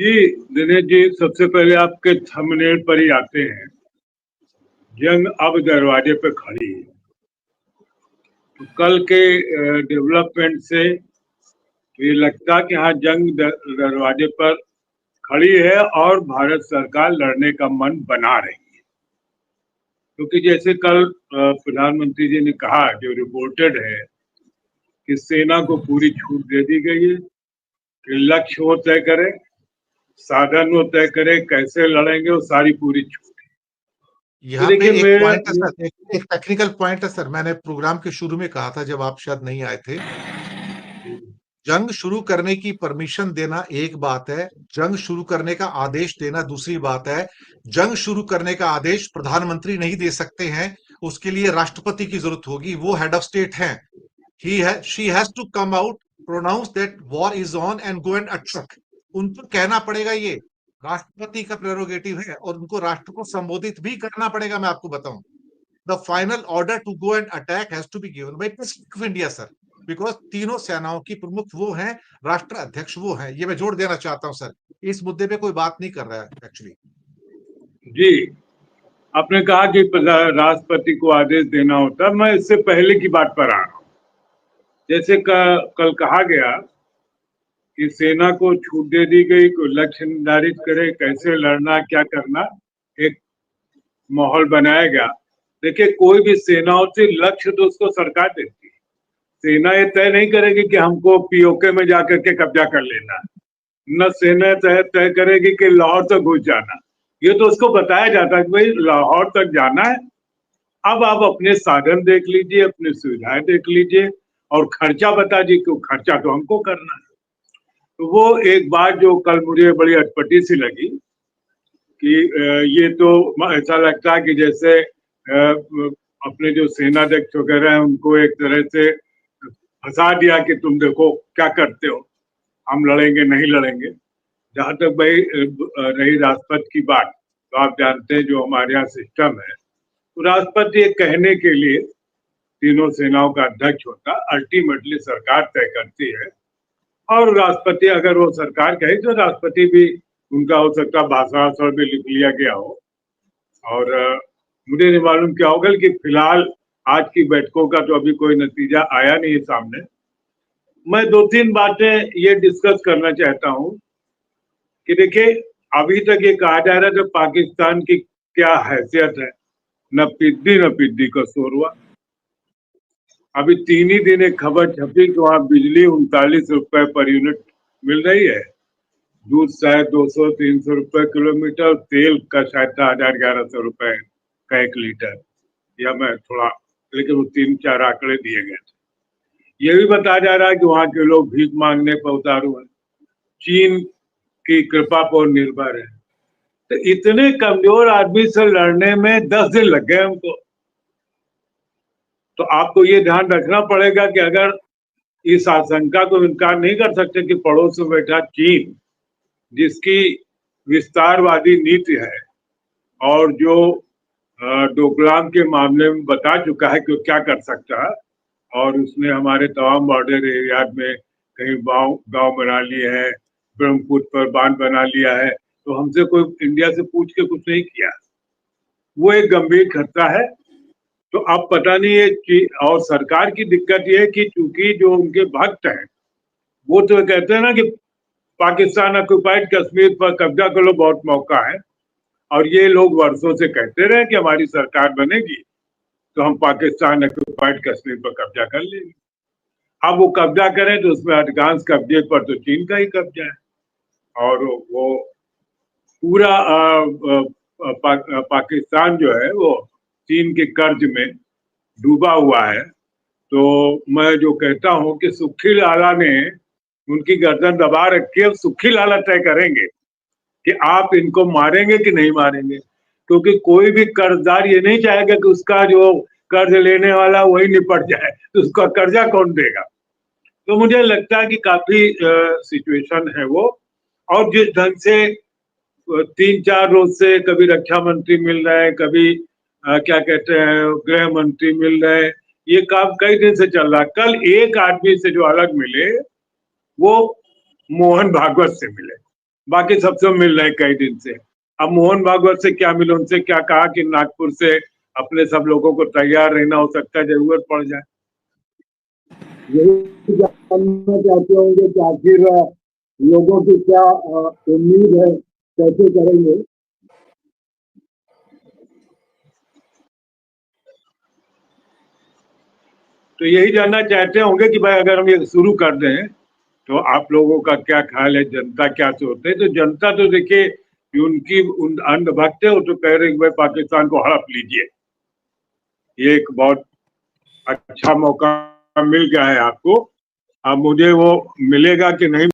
जी दिनेश जी, सबसे पहले आपके थंबनेल पर ही आते हैं। जंग अब दरवाजे पे खड़ी है। तो कल के डेवलपमेंट से ये लगता कि हाँ, जंग दरवाजे पर खड़ी है और भारत सरकार लड़ने का मन बना रही है। क्योंकि जैसे कल प्रधानमंत्री जी ने कहा, जो रिपोर्टेड है कि सेना को पूरी छूट दे दी गई है कि लक्ष्य वो तय करे, साधन वो तय करे, कैसे लड़ेंगे, वो सारी पूरी छूट। तो यहाँ पे देखिए, एक पॉइंट है सर, एक टेक्निकल पॉइंट है सर। मैंने प्रोग्राम के शुरू में कहा था, जब आप शायद नहीं आए थे। जंग शुरू करने की परमिशन देना एक बात है, जंग शुरू करने का आदेश देना दूसरी बात है। जंग शुरू करने का आदेश प्रधानमंत्री नहीं दे सकते हैं, उसके लिए राष्ट्रपति की जरूरत होगी। वो हेड ऑफ स्टेट हैं। She has to come out, pronounce that war is on and go and attack. उनको कहना पड़ेगा, ये राष्ट्रपति का प्रेरोगेटिव है और उनको राष्ट्र को संबोधित भी करना पड़ेगा। मैं आपको बताऊं, the final order to go and attack has to be given by president of India sir, because तीनों सेनाओं की प्रमुख वो हैं, राष्ट्र अध्यक्ष वो हैं। ये मैं जोड़ देना चाहता हूं सर, इस मुद्दे पे कोई बात नहीं कर रहा है एक्चुअली। जी, आपने कहा कि राष्ट्रपति को आदेश देना होता है। मैं इससे पहले की बात पर आ रहा हूँ। जैसे कल कहा गया कि सेना को छूट दे दी गई, कोई लक्ष्य निर्धारित करे, कैसे लड़ना, क्या करना, एक माहौल बनाया गया। देखिए, कोई भी सेना होती, लक्ष्य तो उसको सरकार देती है। सेना ये तय नहीं करेगी कि हमको पीओके में जाकर के कब्जा कर लेना है। न सेना तय करेगी कि लाहौर तक घुस जाना। ये तो उसको बताया जाता है कि भाई लाहौर तक जाना है। अब आप अपने साधन देख लीजिए, अपनी सुविधाएं देख लीजिए और खर्चा बता दीजिए, क्यों खर्चा तो हमको करना है। तो वो एक बात जो कल मुझे बड़ी अटपटी सी लगी कि ये तो ऐसा लगता है कि जैसे अपने जो सेनाध्यक्ष वगैरह हैं उनको एक तरह से फंसा दिया कि तुम देखो क्या करते हो, हम लड़ेंगे नहीं लड़ेंगे। जहां तक भाई रही राष्ट्रपति की बात, तो आप जानते हैं जो हमारे यहाँ सिस्टम है, तो राष्ट्रपति एक कहने के लिए तीनों सेनाओं का अध्यक्ष होता, अल्टीमेटली सरकार तय करती है। और राष्ट्रपति, अगर वो सरकार कहे तो राष्ट्रपति भी, उनका हो सकता भाषण भी लिख लिया गया हो। और मुझे नहीं मालूम क्या होगा कि फिलहाल आज की बैठकों का तो अभी कोई नतीजा आया नहीं है सामने। मैं दो तीन बातें ये डिस्कस करना चाहता हूँ कि देखिए, अभी तक ये कहा जा रहा है कि पाकिस्तान की क्या हैसियत है, न पिद्दी का शोर हुआ। अभी 3 ही दिन एक खबर छपी कि वहां बिजली 39 रुपए पर यूनिट मिल रही है, दूध शायद 200-300 रुपए किलोमीटर, तेल का शायद 1100 का 1 लीटर, या मैं थोड़ा, लेकिन वो 3-4 आंकड़े दिए गए थे। ये भी बताया जा रहा है कि वहां के लोग भीख मांगने पर उतारू है, चीन की कृपा पर निर्भर है। तो इतने कमजोर आदमी से लड़ने में 10 दिन लग गए हमको। तो आपको ये ध्यान रखना पड़ेगा कि अगर इस आशंका को इनकार नहीं कर सकते कि पड़ोस में बैठा चीन, जिसकी विस्तारवादी नीति है और जो डोकलाम के मामले में बता चुका है कि वो क्या कर सकता है, और उसने हमारे तमाम बॉर्डर एरिया में कहीं गांव बना लिए हैं, ब्रह्मपुत्र पर बांध बना लिया है, तो हमसे कोई इंडिया से पूछ के कुछ नहीं किया। वो एक गंभीर खतरा है। तो अब पता नहीं है कि, और सरकार की दिक्कत ये है कि चूंकि जो उनके भक्त हैं वो तो कहते हैं ना कि पाकिस्तान ऑक्युपाइड कश्मीर पर कब्जा कर लो, बहुत मौका है। और ये लोग वर्षों से कहते रहे कि हमारी सरकार बनेगी तो हम पाकिस्तान ऑक्युपाइड कश्मीर पर कब्जा कर लेंगे। अब वो कब्जा करें तो उसमें अधिकांश कब्जे पर तो चीन का ही कब्जा है। और वो पूरा पाकिस्तान जो है वो चीन के कर्ज में डूबा हुआ है। तो मैं जो कहता हूं कि सुखी लाला ने उनकी गर्दन दबा रखी है, सुखी लाला तय करेंगे कि आप इनको मारेंगे कि नहीं मारेंगे। क्योंकि कोई भी कर्जदार ये नहीं चाहेगा कि उसका जो कर्ज लेने वाला वही निपट जाए, तो उसका कर्जा कौन देगा। तो मुझे लगता है कि काफी सिचुएशन है वो। और जिस ढंग से 3-4 रोज से कभी रक्षा मंत्री मिल रहे हैं, कभी क्या कहते हैं गृह मंत्री मिल रहे हैं, ये काम कई दिन से चल रहा है। कल एक आदमी से जो अलग मिले वो मोहन भागवत से मिले। बाकी सबसे मिल रहे हैं कई दिन से। अब मोहन भागवत से क्या मिले, उनसे क्या कहा कि नागपुर से अपने सब लोगों को तैयार रहना, हो सकता है जरूरत पड़ जाए। यही जानना चाहते होंगे कि आखिर लोगों की क्या उम्मीद है, कैसे करेंगे। तो यही जानना चाहते होंगे कि भाई अगर हम ये शुरू कर दें तो आप लोगों का क्या ख्याल है, जनता क्या सोचते है। तो जनता तो देखिए उनकी अंधभक्त है, वो तो कह रहे भाई पाकिस्तान को हड़प लीजिए, ये एक बहुत अच्छा मौका मिल गया है आपको। अब मुझे वो मिलेगा कि नहीं